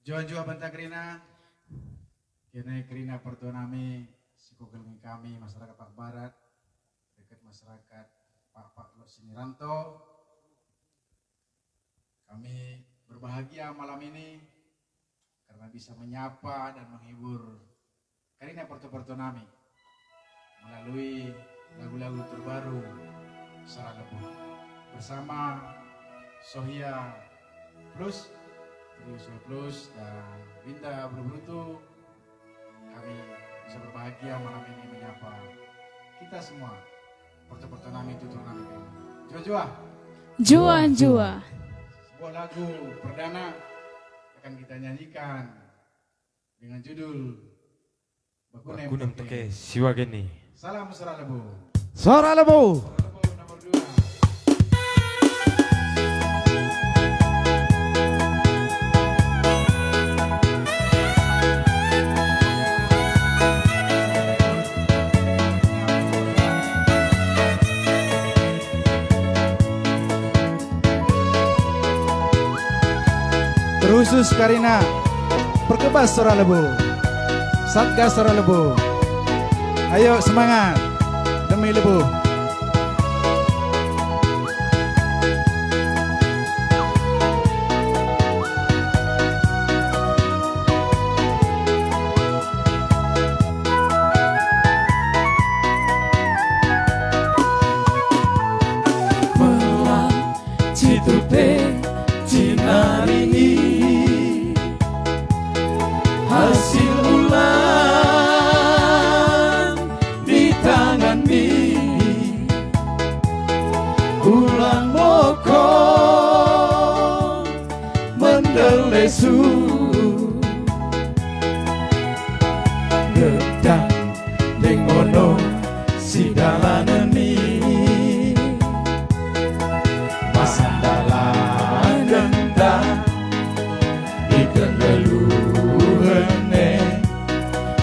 Joan-joan banta kerina, kena kerina pertuanami, sikugelmi kami masyarakat Pak Barat, dekat masyarakat Pak Siniranto. Kami berbahagia malam ini karena bisa menyapa dan menghibur Karina Pertuanami melalui lagu-lagu terbaru Sarah Lebu bersama Sohia Plus, Trio Sohia Plus dan Winda Berbrutu. Kami bisa berbahagia malam ini menyapa kita semua Pertuanami Tuturami kami. Jua-jua. Jua-jua. Sebuah lagu perdana akan kita nyanyikan dengan judul Bakunem Teke Siwageni. Salam Sarah Lebu. Sarah Lebu. Nomor 2. Terusus Karina, Perkebas Sarah Lebu, Satgas Sarah Lebu. Ayo semangat demi Lebu. Melang citupe cinarini hasil ulang di tangan mi ulang moko mendelesu gedang dengono si dalanan mi masandalan gendang ikan geluhene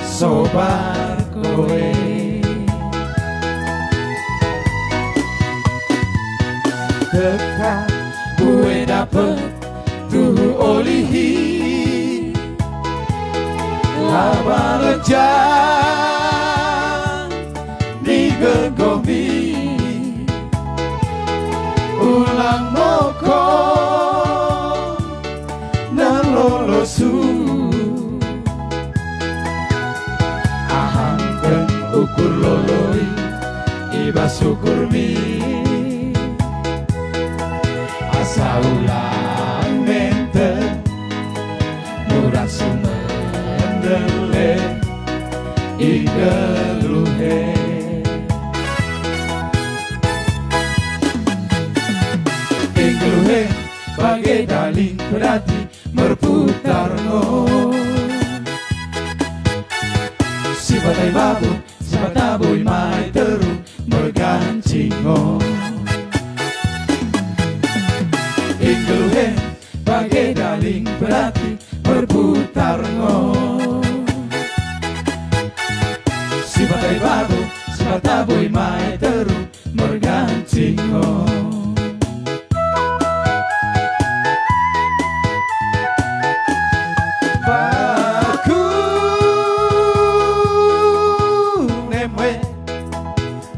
sobar kowe dekat gue dapet tuh olihi laba lejang digegomi ulang moko nelolosu ahangken ukur loloi iba syukur mi asa ulang mente murah sumendele igeluhe bagai daling berarti berputar si batai babu si batabui mai teru mergancingo inggeluhe bagai daling berarti berputar si batai babu si batabui mai teru mergancingo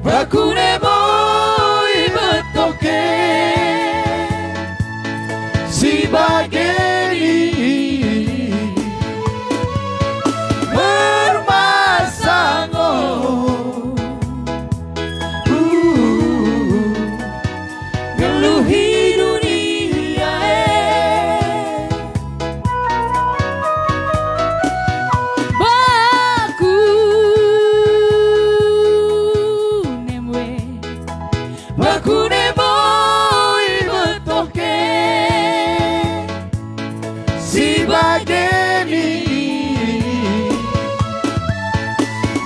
Bakune boy betoke si bageni bermasango geluhi dunia Baku Bakune boy betoke si bageni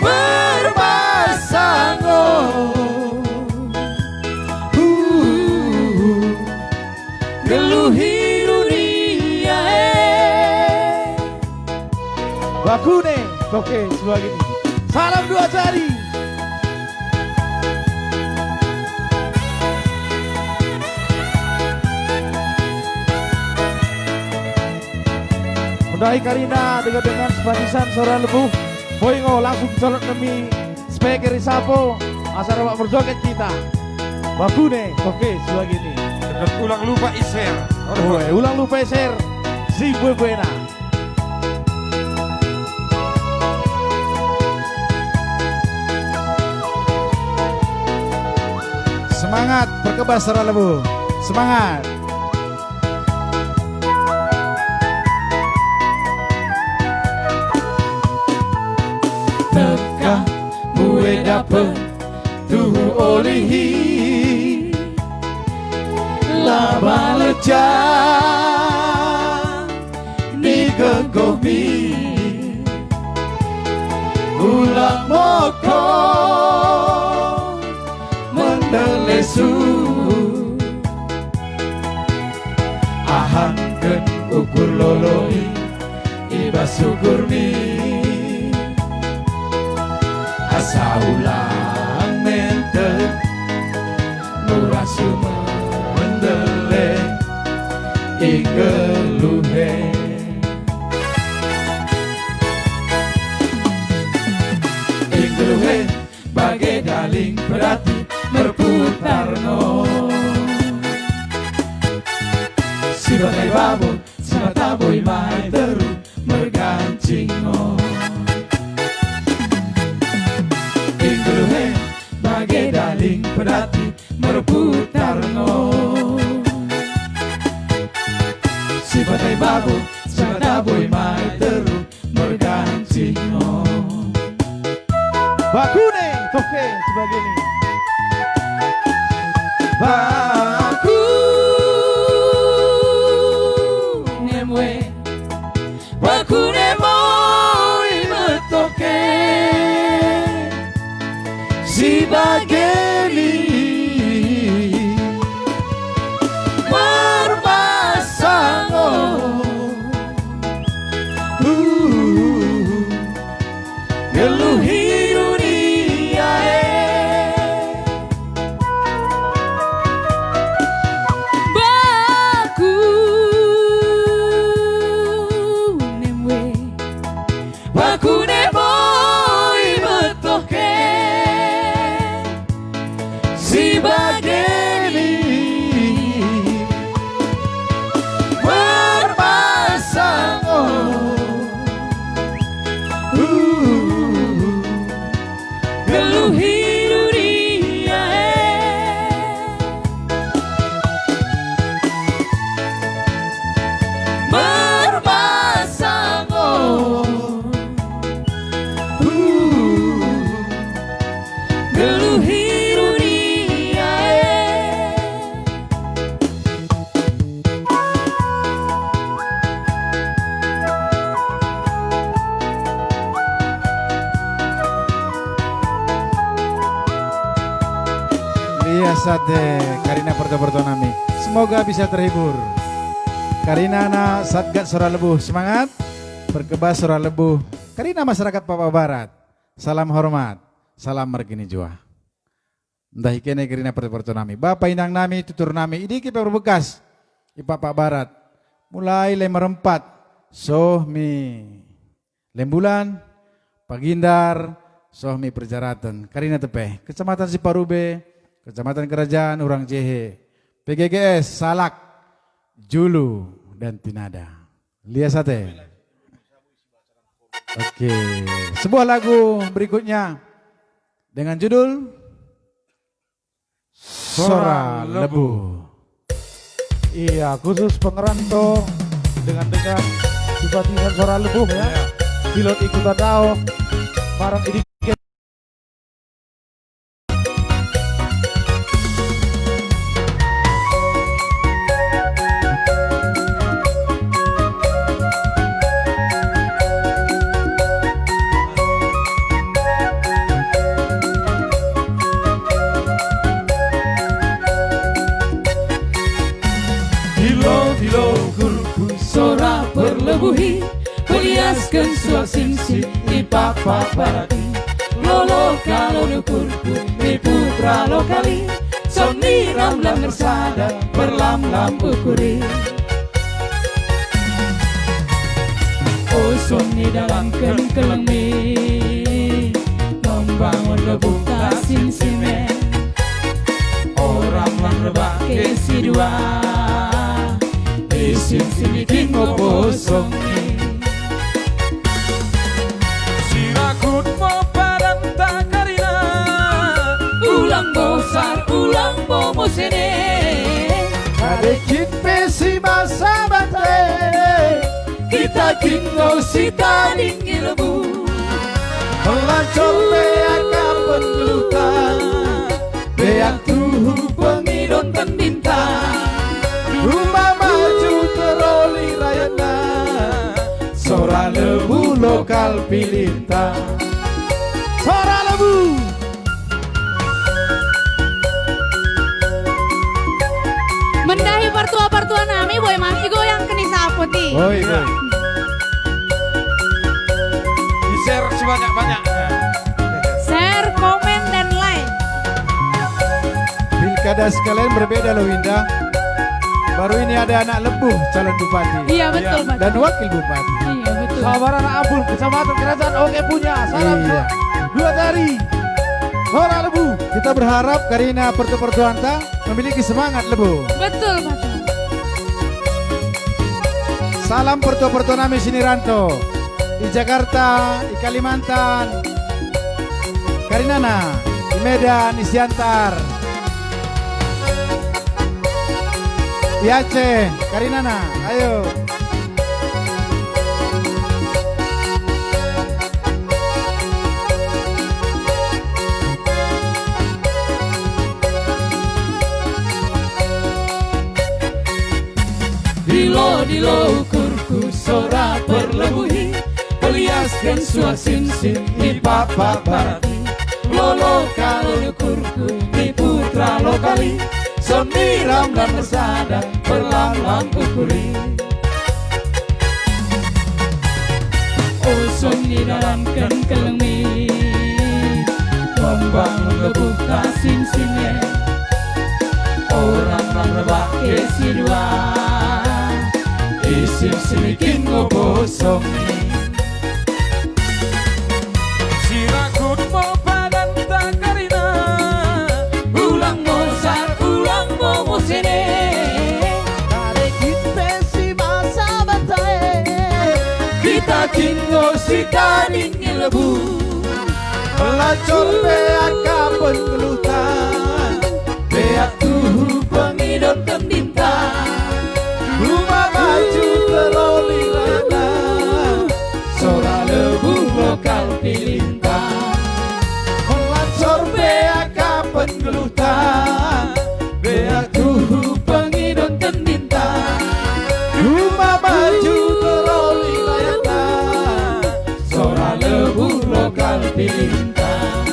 bermasango geluhi dunia Bakune, oke sebagai ini. Salam dua jari. Mendai Karina dengan sepanisan suara lebuh. Boingo langsung colok demi speaker Isapo. Asal awak berjoget kita. Bakune, oke, sebagini. Dan ulang lupa iser. Ulang lupa iser. Si buena. Semangat berkebas suara lebu. Semangat. Teka bue dapet tuhu olihi laba leca ni gegomi ulang moko mendelesu ahanken ukur loloi ibasukur mi asa ulang mente murah suma mendele ingeluhe ingeluhe bagai daling berarti berputar no si bagai babon si mata boy mai teru mergancing no ingeluhe bagai daling berarti berputar no si bagai babon si mata boy mai teru mergancing no Bakune, oke, sebagini. Baku nemwe Baku nemo imetoke si bageni Marmasango Geluhi dunia Baku nemwe Baku nemo imetoke si bageni Marmasango Geluhi dunia Marmasango Geluhi dunia Liasat Karina Porto Nami. Semoga bisa terhibur. Karina na Satgat Suara Lebuh, semangat berkebas Suara Lebuh. Karina masyarakat Papua Barat, salam hormat, salam margini jua. Entah ikene Karina Porto Nami. Bapak Inang Nami, tutur Nami, ini kita berbekas di Papua Barat. Mulai lemerempat, sohmi lembulan, pagindar, sohmi perjaratan. Karina Tepeh, Kecamatan Siparube, Kecamatan Kerajaan, Urang Jehe, PGGS, Salak, Julu, dan Tinada. Liasate. Oke, sebuah lagu berikutnya dengan judul Suara Lebu. Iya, khusus pengerantau dengan dibandingkan suara lebuh ya. Pilot ikutan tahu. Barang ini Sora berlebuhi Meliaskan suak simsi Di Papua Barati Lolo kalau nukurku Di putra lokali Soni ramlam bersada Berlam-lam ukuri Sunyi dalam keleng-kelengmi, membangun lebuh kasim simen, orang merebak kesi dua, isim simikin ngobosongi. Sirakut mo padan takarina, Ulang bosar, ulang bomo sene, Kadekit pesi masa batai, kita kingo si taning ilebu. melancong beak kapan gelutan, beak tuhu Pengidon tembintang, rumah maju teroli rayana, sora lebu lokal pilita, sora lebu. mendahi partua-partua nami boy mami goyang keni sapoti. Oi, Iya. oi. di-share sebanyak-banyaknya. Share, komen, dan like. Pilkada sekalian berbeda loh Winda. Baru ini ada anak lebuh calon bupati Iya betul Pak. dan wakil bupati. Iya betul. Sabaran Abul, Kecamatan Kerajaan Oke punya. Salam Iya. dua dari Sora Lebu. Kita berharap Karina Pertuanta memiliki semangat lebuh. Betul Pak. Salam Pertua Nami Siniranto di Jakarta, di Kalimantan, Karinana, di Medan, di Siantar, di Aceh, Karinana, ayo. Dilo ukurku sora berlebuhi, Peliaskan suar sim-sim di papa parati. Lolo kalau ukurku di putra lokali, Semiram dan bersada berlam-lam ukuri. Oh sunyi dalam keleng-kelengmi, membangun lebuh kasim-simnya, orang merebak kesi dua, isim semikin ngobosongi. Sirakut mo padan takarina, Ulang bosar, ulang bomo sene, Kadekit pesi masa batai, kita kingo si taning ilebu. Pelacur beak kapan gelutan, Beak tuhu pengidon kembintang, rumah maju teroli rana, sora lebu lokal pilintang. pelacur beak kapan gelutan, beak Tuhu pengidon kembintang, rumah maju teroli rana, sora lebu lokal pilintang,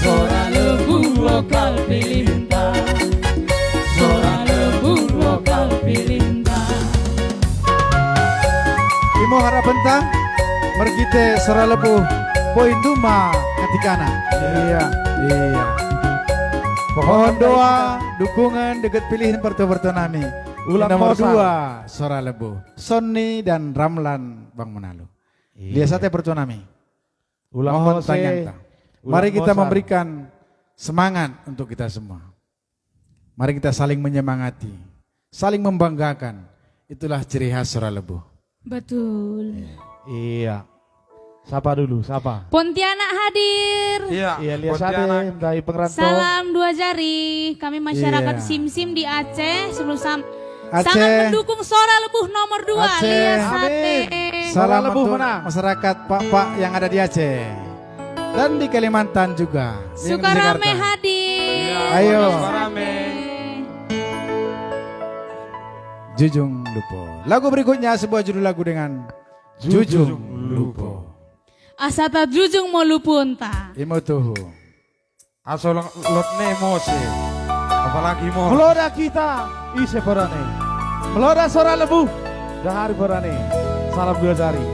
sora lebu lokal pilintang, sora lebu lokal pilintang. Imo harapentang mergite sora lebu poin duma ketikana. Iya, iya. Mohon doa, dukungan, dekat pilihan Pertua Nami. Ulang Nomor bosar. 2 Sora Lebu, Sony dan Ramlan Bang Menalu. Lihat sate Pertua Nami. Ulang Mohon bose. tanyang. Ulang Mari kita bosar. memberikan semangat untuk kita semua. Mari kita saling menyemangati, saling membanggakan. Itulah ciri khas Sora Lebu. Betul. Iya. Sapa dulu, sapa. Pontianak hadir. Iya, Iya, lihat Pontianak. sate dari pengerantau. Salam dua jari. Kami masyarakat Iya. Sim-Sim di Aceh sebelum Aceh. sangat mendukung Sora Lebuh nomor 2. Aceh. Lihat sate. Amin. Salam Sora Lebu untuk mana? masyarakat Pak yang ada di Aceh dan di Kalimantan juga. Yang di Sukarame Jakarta. hadir. Iya, Ayo. Sukarame. Jujung Lupo. Lagu berikutnya sebuah judul lagu dengan Jujung Lupo. Asata jujung mau lupunta. Imo tuhu. Asal lot emosi. Apalagi mo. Meloda kita, ise porane. Meloda Sora Lebu, dahari porane. Salam dua jari.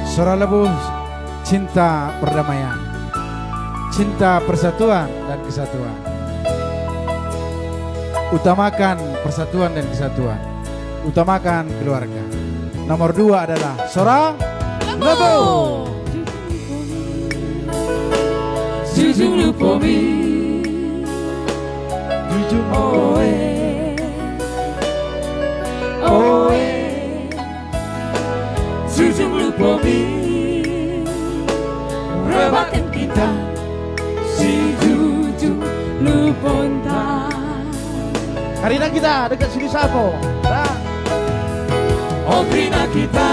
Sora Lebu, cinta perdamaian, cinta persatuan dan kesatuan. Utamakan persatuan dan kesatuan. Utamakan keluarga. Nomor 2 adalah Sora Lebu. Jujung lupa mi, Jujung oe, oe. Jujung lupa mi, rebahkan kita. Si jujung lupa entah. Karina kita dekat sini Sapo. Nah, Oh Krina kita,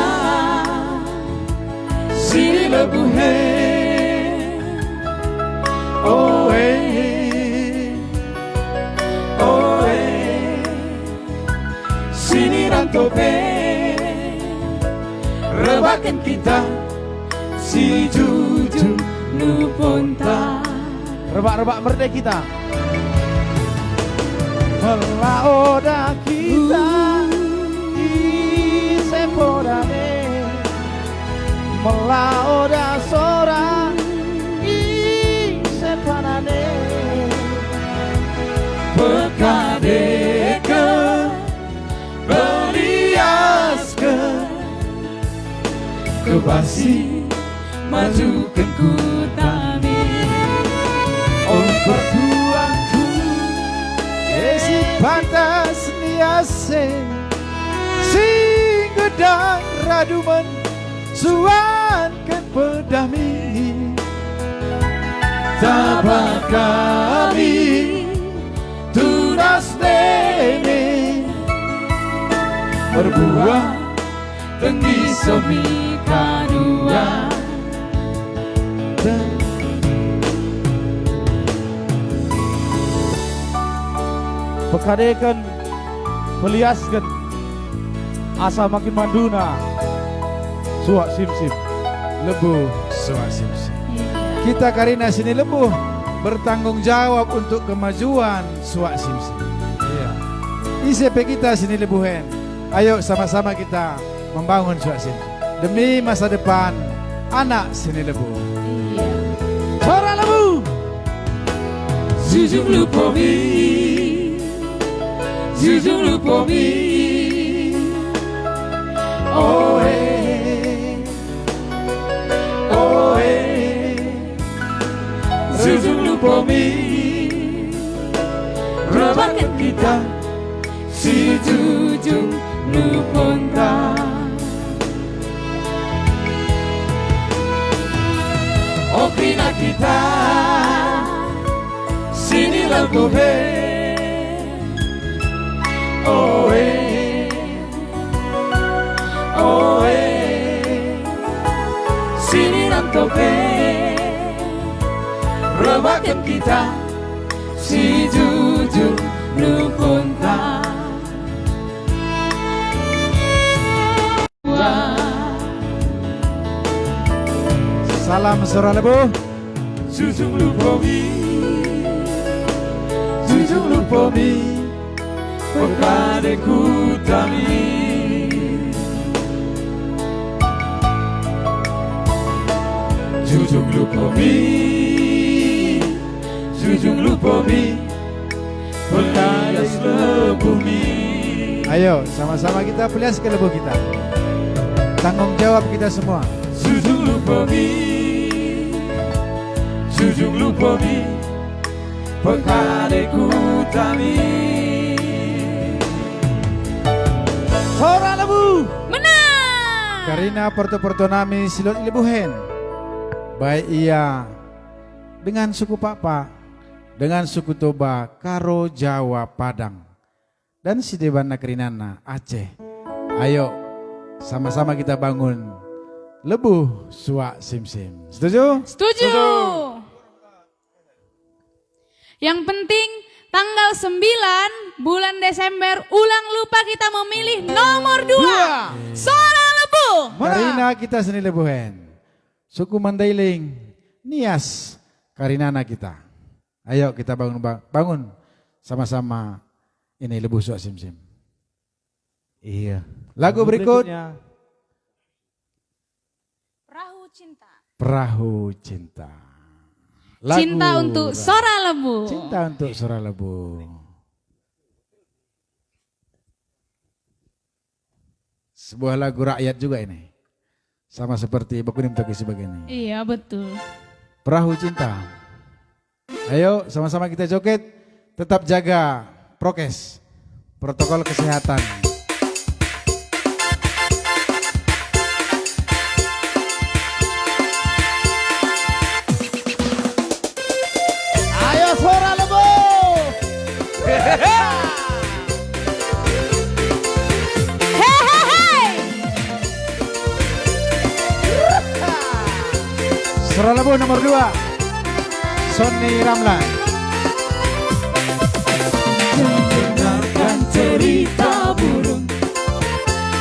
sini lebu he. Oh oh sini rantope, rebahkan kita. Si jujung luponta. rebak-rebak merdeka kita. Melaoda kita isepodane, melaoda sora isepanane, Pekadeke beliaske kebasi majukan ku tami. Oh pertuanku, esi pantas niase, sing gedang radumen suankan pedami. Tabak kami tunas dene berbuah tinggi somi kadua. pekadekan, beliaskan, asa makin manduna, suak sim-sim. Lebu suak simsim. Kita Karina sini Lebu bertanggung jawab untuk kemajuan suak simsim. Iya. ICP kita sini Lebuhen. Ayo sama-sama kita membangun suak simsim demi masa depan anak sini Lebu. Sora Lebu. Jujung lupa mi, jujung lupa mi. Oh jujung lupa mi, rebahkan kita. Si jujung luponta. Oh Krina kita, sini lagu he. Oh sini rantope, rebahkan kita. Si jujung luponta. Salam Sora Lebu. Jujung lupa mi, jujung lupa mi, pekadeku tami. Jujung lupa mi, jujung lupa mi, pelias lebu mi. Ayo sama-sama kita peliaskan Lebu kita. Tanggung jawab kita semua. Jujung lupa mi, jujung lupa mi, pekadeku tami. Sora Lebu. Menang. Karina Porto Nami Silot Lebuhen. Baik ia dengan suku Papa, dengan suku Toba, Karo, Jawa, Padang, dan si Debana Kerinana, Aceh. Ayo sama-sama kita bangun Lebu suak simsim. Setuju? Setuju. Yang penting tanggal 9 bulan Desember ulang lupa kita memilih nomor 2. Sora Lebu. Karina kita seni Lebuhen. Suku Mandailing, Nias, Karinana kita. Ayo kita bangun sama-sama ini Lebu suak simsim. Iya. Lagu berikut Perahu Cinta. Perahu Cinta. Lagu Cinta untuk Sora Lebu. Cinta untuk Sora Lebu. Sebuah lagu rakyat juga ini. Sama seperti Bakunim Toki sebagainya. Iya betul. Perahu Cinta. Ayo sama-sama kita joget. Tetap jaga prokes, protokol kesehatan. Ayo suara lebu. Suara Lebu nomor 2. Sony Ramlan. Dengarkan cerita burung,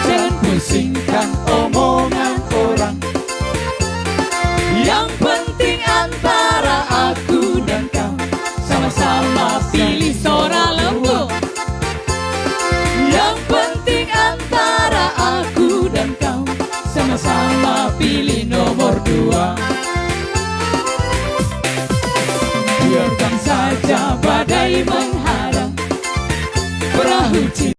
jangan pusingkan omongan orang. Yang penting antara aku dan kau, sama-sama pilih suara lembu. Yang penting antara aku dan kau, sama-sama pilih nomor 2. Biarkan saja badai menghadang, perahu cinta